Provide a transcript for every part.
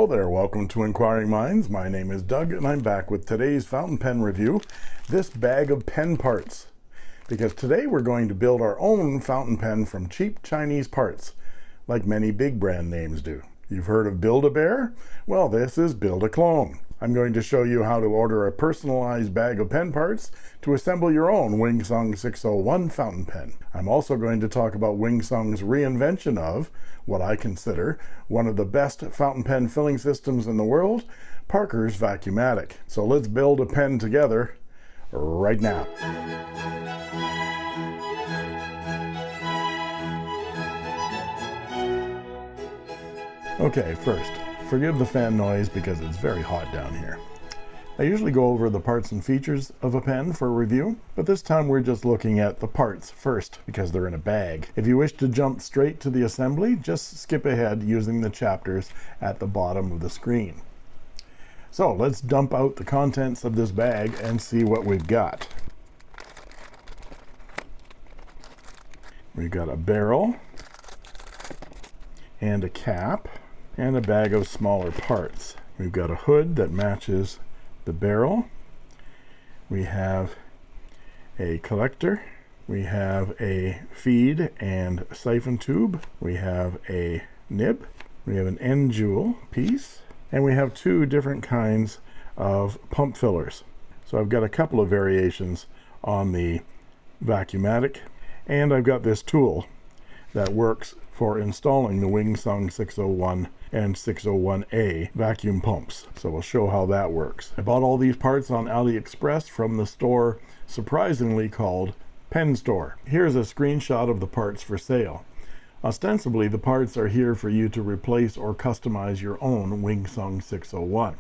there, welcome to Inquiring Minds. My name is Doug and I'm back with today's fountain pen review, this bag of pen parts. Because today we're going to build our own fountain pen from cheap Chinese parts, like many big brand names do. You've heard of Build-A-Bear? Well, this is Build-A-Clone. I'm going to show you how to order a personalized bag of pen parts to assemble your own Wing Sung 601 fountain pen. I'm also going to talk about Wing Sung's reinvention of what I consider one of the best fountain pen filling systems in the world, Parker's Vacuumatic. So let's build a pen together right now. Okay, first, forgive the fan noise because it's very hot down here. I usually go over the parts and features of a pen for a review, but this time we're just looking at the parts first because they're in a bag. If you wish to jump straight to the assembly, just skip ahead using the chapters at the bottom of the screen. So let's dump out the contents of this bag and see what we've got. We've got a barrel and a cap and a bag of smaller parts. We've got a hood that matches the barrel. We have a collector. We have a feed and siphon tube. We have a nib. We have an end jewel piece. And we have two different kinds of pump fillers. So I've got a couple of variations on the Vacuumatic. And I've got this tool that works for installing the Wing Sung 601 and 601A vacuum pumps. So we'll show how that works. I bought all these parts on AliExpress from the store surprisingly called Pen Store. Here's a screenshot of the parts for sale. Ostensibly, the parts are here for you to replace or customize your own Wing Sung 601.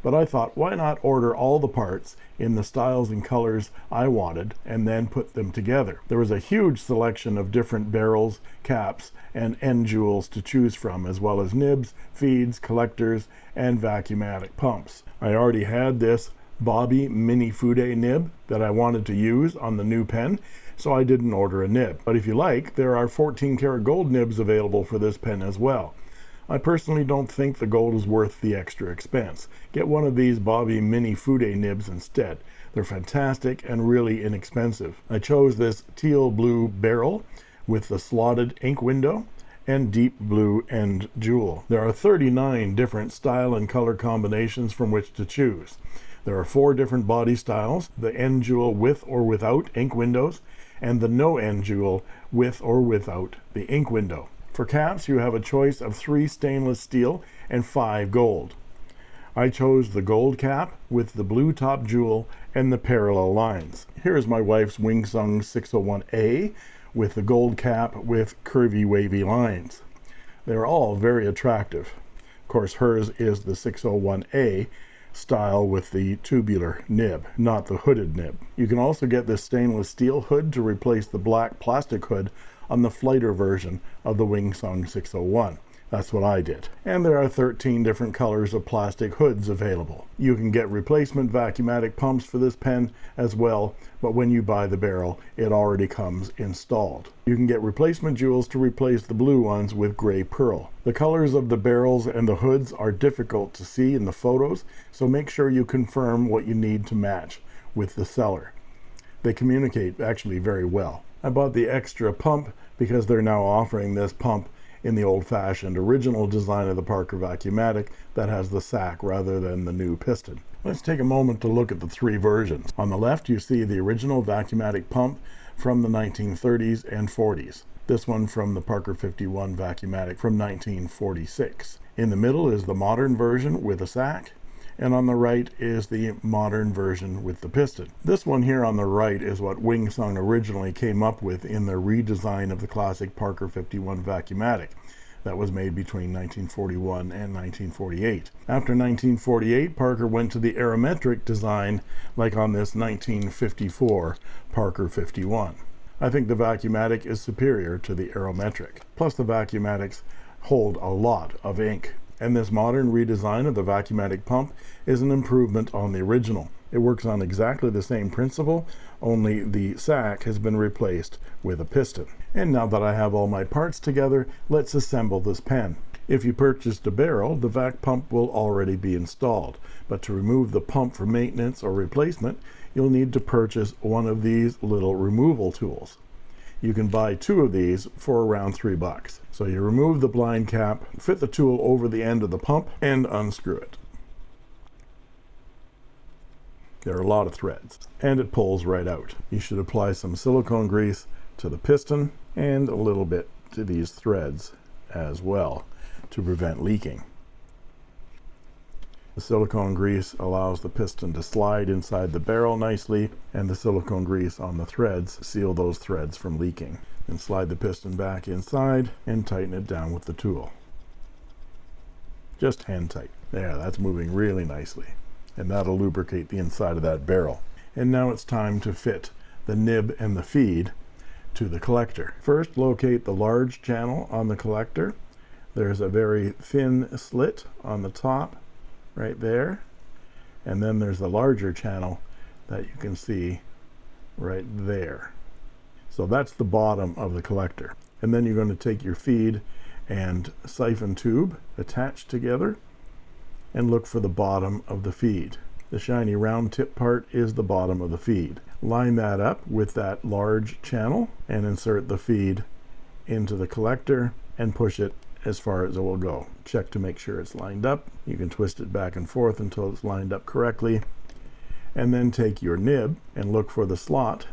But I thought, why not order all the parts in the styles and colors I wanted and then put them together? There was a huge selection of different barrels, caps, and end jewels to choose from, as well as nibs, feeds, collectors, and Vacuumatic pumps. I already had this Bobby Mini Fude nib that I wanted to use on the new pen, so I didn't order a nib. But if you like, there are 14 karat gold nibs available for this pen as well. I personally don't think the gold is worth the extra expense. Get one of these Bobby Mini Fude nibs instead. They're fantastic and really inexpensive. I chose this teal blue barrel with the slotted ink window and deep blue end jewel. There are 39 different style and color combinations from which to choose. There are 4 different body styles: the end jewel with or without ink windows, and the no end jewel with or without the ink window. For caps, you have a choice of 3 stainless steel and 5 gold. I chose the gold cap with the blue top jewel and the parallel lines. Here's my wife's Wing Sung 601A with the gold cap with curvy wavy lines. They're all very attractive. Of course, hers is the 601A style with the tubular nib, not the hooded nib. You can also get this stainless steel hood to replace the black plastic hood on the flighter version of the Wing Sung 601. That's what I did. And there are 13 different colors of plastic hoods available. You can get replacement Vacuumatic pumps for this pen as well, but when you buy the barrel, it already comes installed. You can get replacement jewels to replace the blue ones with gray pearl. The colors of the barrels and the hoods are difficult to see in the photos, so make sure you confirm what you need to match with the seller. They communicate actually very well. I bought the extra pump because they're now offering this pump in the old-fashioned original design of the Parker Vacuumatic that has the sack rather than the new piston. Let's take a moment to look at the 3 versions. On the left, you see the original Vacuumatic pump from the 1930s and 40s. This one from the Parker 51 Vacuumatic from 1946. In the middle is the modern version with a sack, and on the right is the modern version with the piston. This one here on the right is what Wing Sung originally came up with in their redesign of the classic Parker 51 Vacuumatic that was made between 1941 and 1948. After 1948, Parker went to the aerometric design like on this 1954 Parker 51. I think the Vacuumatic is superior to the aerometric. Plus the Vacuumatics hold a lot of ink. And this modern redesign of the Vacuumatic pump is an improvement on the original. It works on exactly the same principle, only the sack has been replaced with a piston. And now that I have all my parts together, let's assemble this pen. If you purchased a barrel, the vac pump will already be installed, but to remove the pump for maintenance or replacement, you'll need to purchase one of these little removal tools. You can buy 2 of these for around $3. So you remove the blind cap, fit the tool over the end of the pump, and unscrew it. There are a lot of threads, and it pulls right out. You should apply some silicone grease to the piston and a little bit to these threads as well to prevent leaking. The silicone grease allows the piston to slide inside the barrel nicely, and the silicone grease on the threads seal those threads from leaking. And slide the piston back inside and tighten it down with the tool. Just hand tight. There, that's moving really nicely, and that'll lubricate the inside of that barrel. And now it's time to fit the nib and the feed to the collector. First, locate the large channel on the collector. There's a very thin slit on the top right there, and then there's the larger channel that you can see right there. So that's the bottom of the collector. And then you're going to take your feed and siphon tube attached together and look for the bottom of the feed. The shiny round tip part is the bottom of the feed. Line that up with that large channel and insert the feed into the collector and push it as far as it will go. Check to make sure it's lined up. You can twist it back and forth until it's lined up correctly, and then take your nib and look for the slot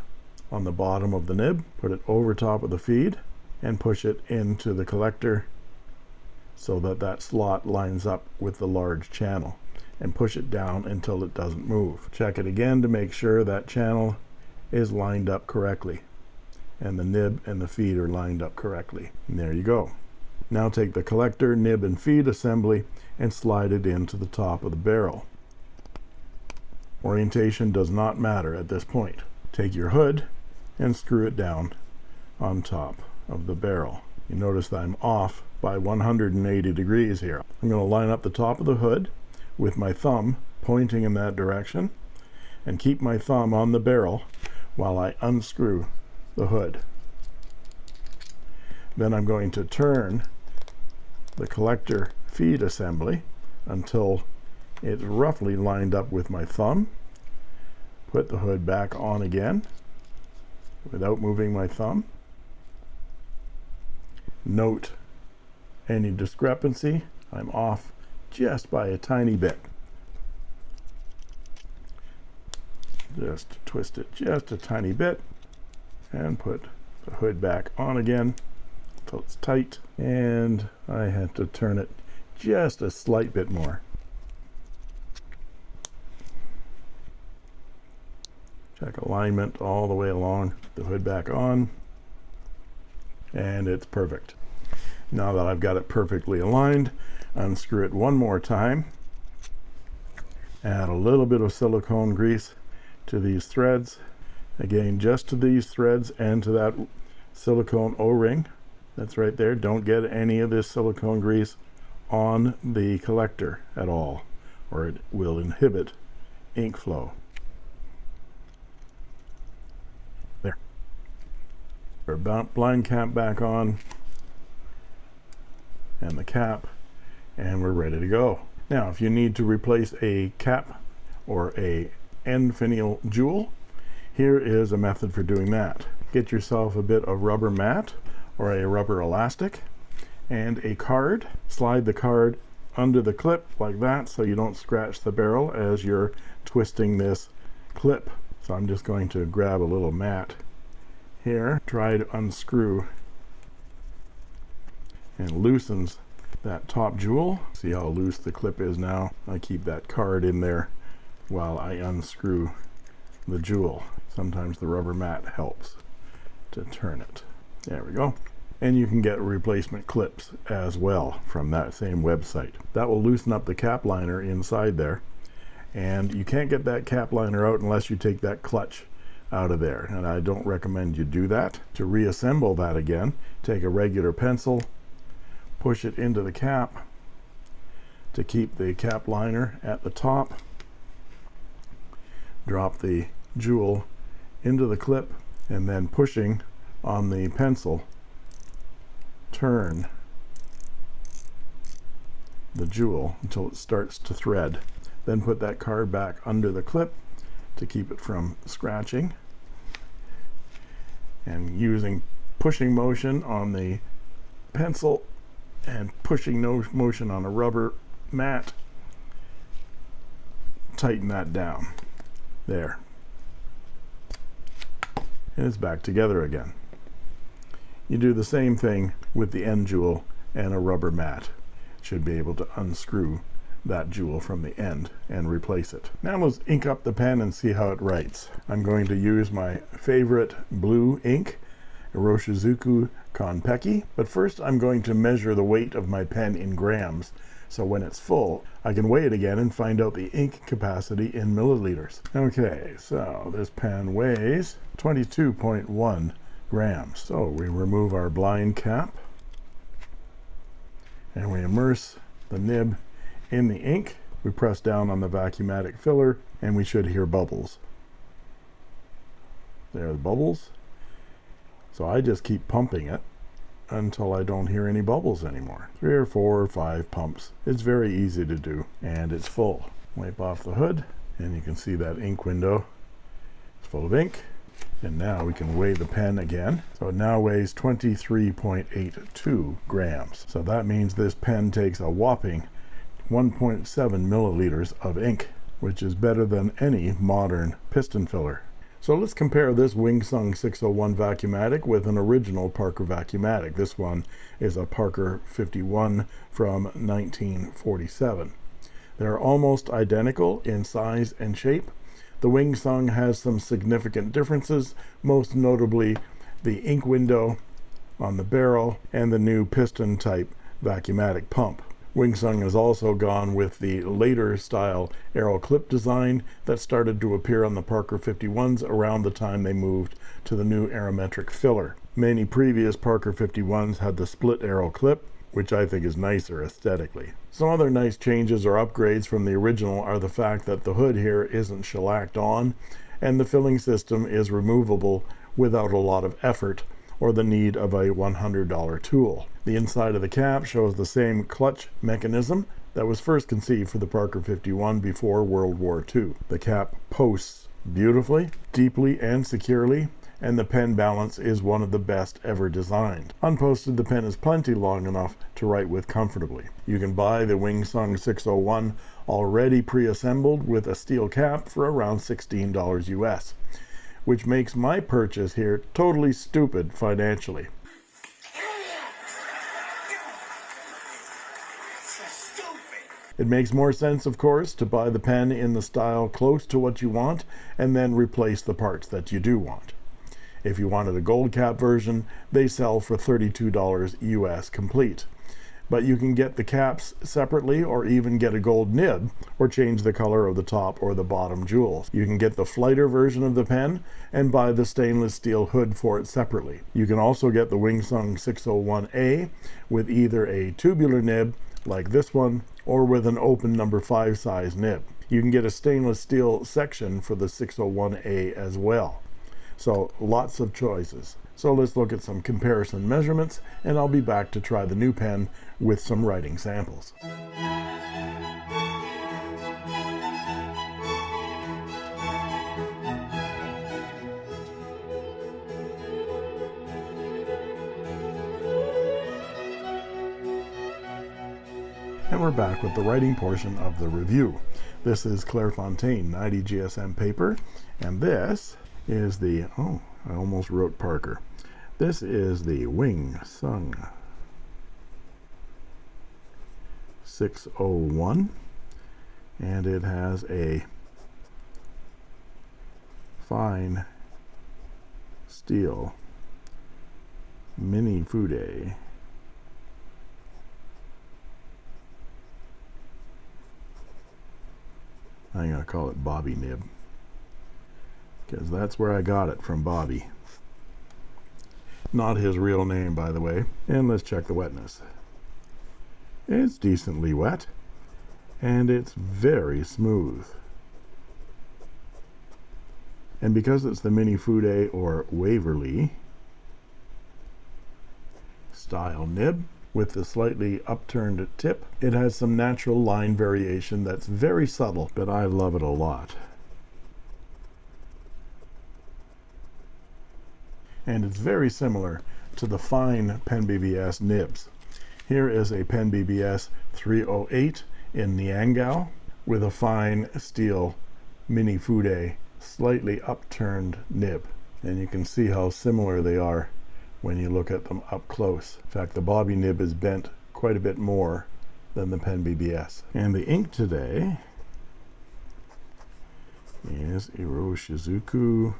on the bottom of the nib, put it over top of the feed and push it into the collector so that that slot lines up with the large channel, and push it down until it doesn't move. Check it again to make sure that channel is lined up correctly and the nib and the feed are lined up correctly. And there you go. Now take the collector, nib, and feed assembly and slide it into the top of the barrel. Orientation does not matter at this point. Take your hood and screw it down on top of the barrel. You notice that I'm off by 180 degrees here. I'm going to line up the top of the hood with my thumb pointing in that direction and keep my thumb on the barrel while I unscrew the hood. Then I'm going to turn the collector feed assembly until it's roughly lined up with my thumb. Put the hood back on again without moving my thumb. Note any discrepancy. I'm off just by a tiny bit. Just twist it just a tiny bit and put the hood back on again until it's tight, and I had to turn it just a slight bit more. Check alignment all the way along, the hood back on, and it's perfect. Now that I've got it perfectly aligned, unscrew it one more time, add a little bit of silicone grease to these threads, again just to these threads and to that silicone O-ring that's right there. Don't get any of this silicone grease on the collector at all, or it will inhibit ink flow. There. Our blind cap back on, and the cap, and we're ready to go. Now, if you need to replace a cap or a end finial jewel, here is a method for doing that. Get yourself a bit of rubber mat or a rubber elastic and a card. Slide the card under the clip like that so you don't scratch the barrel as you're twisting this clip. So I'm just going to grab a little mat here, try to unscrew, and loosens that top jewel. See how loose the clip is now? I keep that card in there while I unscrew the jewel. Sometimes the rubber mat helps to turn it. There we go. And you can get replacement clips as well from that same website. That will loosen up the cap liner inside there, and you can't get that cap liner out unless you take that clutch out of there, and I don't recommend you do that. To reassemble that again, take a regular pencil, push it into the cap to keep the cap liner at the top, drop the jewel into the clip, and then pushing on the pencil, turn the jewel until it starts to thread. Then put that card back under the clip to keep it from scratching. And using pushing motion on the pencil and pushing motion on a rubber mat, tighten that down. There. And it's back together again. You do the same thing with the end jewel and a rubber mat. Should be able to unscrew that jewel from the end and replace it. Now let's ink up the pen and see how it writes. I'm going to use my favorite blue ink, Iroshizuku Konpeki, but first I'm going to measure the weight of my pen in grams, so when it's full I can weigh it again and find out the ink capacity in milliliters. Okay, so this pen weighs 22.1 grams. So we remove our blind cap and we immerse the nib in the ink. We press down on the vacuumatic filler and we should hear bubbles. There are the bubbles. So I just keep pumping it until I don't hear any bubbles anymore. 3 or 4 or 5 pumps. It's very easy to do, and it's full. Wipe off the hood and you can see that ink window. It's full of ink. And now we can weigh the pen again. So it now weighs 23.82 grams. So that means this pen takes a whopping 1.7 milliliters of ink, which is better than any modern piston filler. So let's compare this Wingsung 601 Vacuumatic with an original Parker Vacuumatic. This one is a Parker 51 from 1947. They're almost identical in size and shape. The Wingsung has some significant differences, most notably the ink window on the barrel and the new piston type Vacuumatic pump. Wingsung has also gone with the later style arrow clip design that started to appear on the Parker 51s around the time they moved to the new aerometric filler. Many previous Parker 51s had the split arrow clip, which I think is nicer aesthetically. Some other nice changes or upgrades from the original are the fact that the hood here isn't shellacked on and the filling system is removable without a lot of effort or the need of a $100 tool. The inside of the cap shows the same clutch mechanism that was first conceived for the Parker 51 before World War II. The cap posts beautifully, deeply, and securely, and the pen balance is one of the best ever designed. Unposted, the pen is plenty long enough to write with comfortably. You can buy the Wingsung 601 already pre-assembled with a steel cap for around $16 US, which makes my purchase here totally stupid financially. It makes more sense, of course, to buy the pen in the style close to what you want and then replace the parts that you do want. If you wanted a gold cap version, they sell for $32 US complete. But you can get the caps separately or even get a gold nib or change the color of the top or the bottom jewels. You can get the flighter version of the pen and buy the stainless steel hood for it separately. You can also get the Wingsung 601A with either a tubular nib like this one or with an open number 5 size nib. You can get a stainless steel section for the 601A as well. So lots of choices. So let's look at some comparison measurements and I'll be back to try the new pen with some writing samples. And we're back with the writing portion of the review. This is Clairefontaine 90 GSM paper, and this is the, oh, I almost wrote Parker. This is the Wingsung 601, and it has a fine steel mini fude. I'm going to call it Bobby nib, because that's where I got it from, Bobby. Not his real name, by the way. And let's check the wetness. It's decently wet, and it's very smooth. And because it's the Mini Fude or Waverly style nib, with the slightly upturned tip. It has some natural line variation that's very subtle, but I love it a lot. And it's very similar to the fine Pen BBS nibs. Here is a Pen BBS 308 in Niangao with a fine steel mini fude, slightly upturned nib. And you can see how similar they are when you look at them up close. In fact, the bobby nib is bent quite a bit more than the Pen BBS. And the ink today is Iroshizuku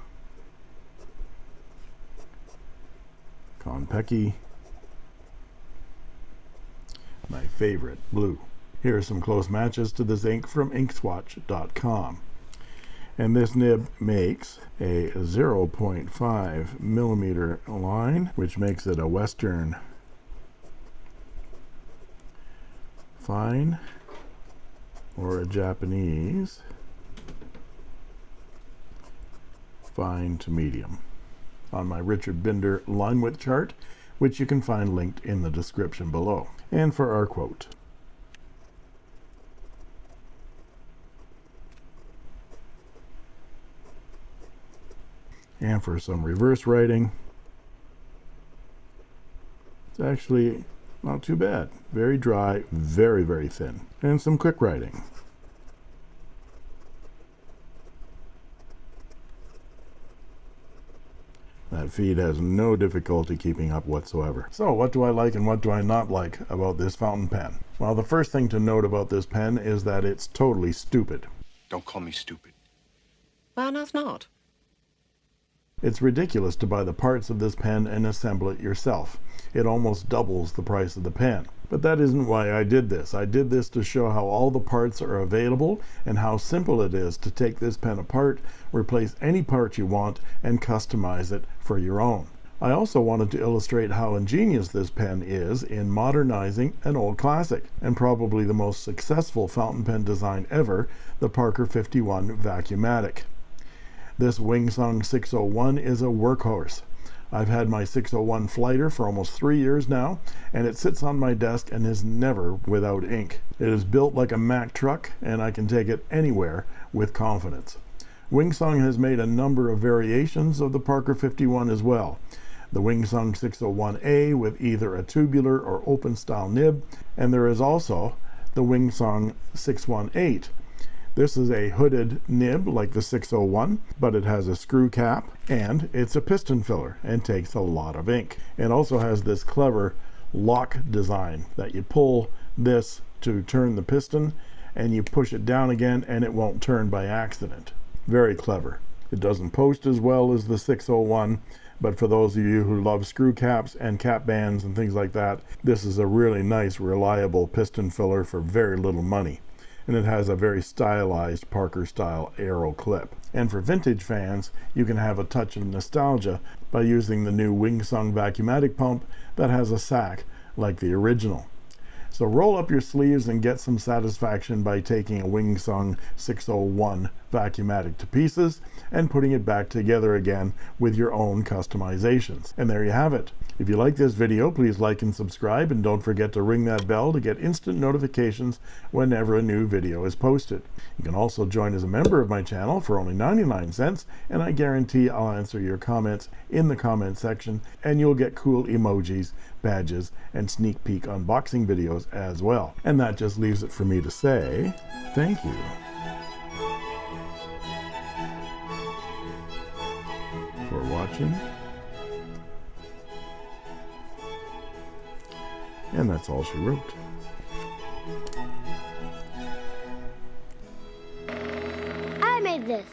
Konpeki, my favorite blue. Here are some close matches to this ink from inkswatch.com. And this nib makes a 0.5 millimeter line, which makes it a Western fine or a Japanese fine to medium on my Richard Binder line width chart, which you can find linked in the description below. And for our quote: and for some reverse writing, it's actually not too bad. Very dry, very, very thin. And some quick writing. That feed has no difficulty keeping up whatsoever. So what do I like and what do I not like about this fountain pen? Well, the first thing to note about this pen is that it's totally stupid. Don't call me stupid. Why on earth not? It's ridiculous to buy the parts of this pen and assemble it yourself. It almost doubles the price of the pen. But that isn't why I did this. I did this to show how all the parts are available and how simple it is to take this pen apart, replace any part you want, and customize it for your own. I also wanted to illustrate how ingenious this pen is in modernizing an old classic, and probably the most successful fountain pen design ever, the Parker 51 Vacuumatic. This Wingsung 601 is a workhorse. I've had my 601 Flighter for almost 3 years now, and it sits on my desk and is never without ink. It is built like a Mack truck, and I can take it anywhere with confidence. Wingsung has made a number of variations of the Parker 51 as well. The Wingsung 601A with either a tubular or open style nib, and there is also the Wingsung 618. This is a hooded nib like the 601, but it has a screw cap and it's a piston filler and takes a lot of ink. It also has this clever lock design that you pull this to turn the piston and you push it down again and it won't turn by accident. Very clever. It doesn't post as well as the 601, but for those of you who love screw caps and cap bands and things like that, this is a really nice, reliable piston filler for very little money. And it has a very stylized Parker style arrow clip. And for vintage fans, you can have a touch of nostalgia by using the new Wingsung Vacuumatic pump that has a sack like the original. So roll up your sleeves and get some satisfaction by taking a Wingsung 601 Vacuumatic to pieces and putting it back together again with your own customizations. And there you have it. If you like this video, please like and subscribe, and don't forget to ring that bell to get instant notifications whenever a new video is posted. You can also join as a member of my channel for only 99 cents, and I guarantee I'll answer your comments in the comment section, and you'll get cool emojis, badges, and sneak peek unboxing videos as well. And that just leaves it for me to say thank you for watching. And that's all she wrote. I made this.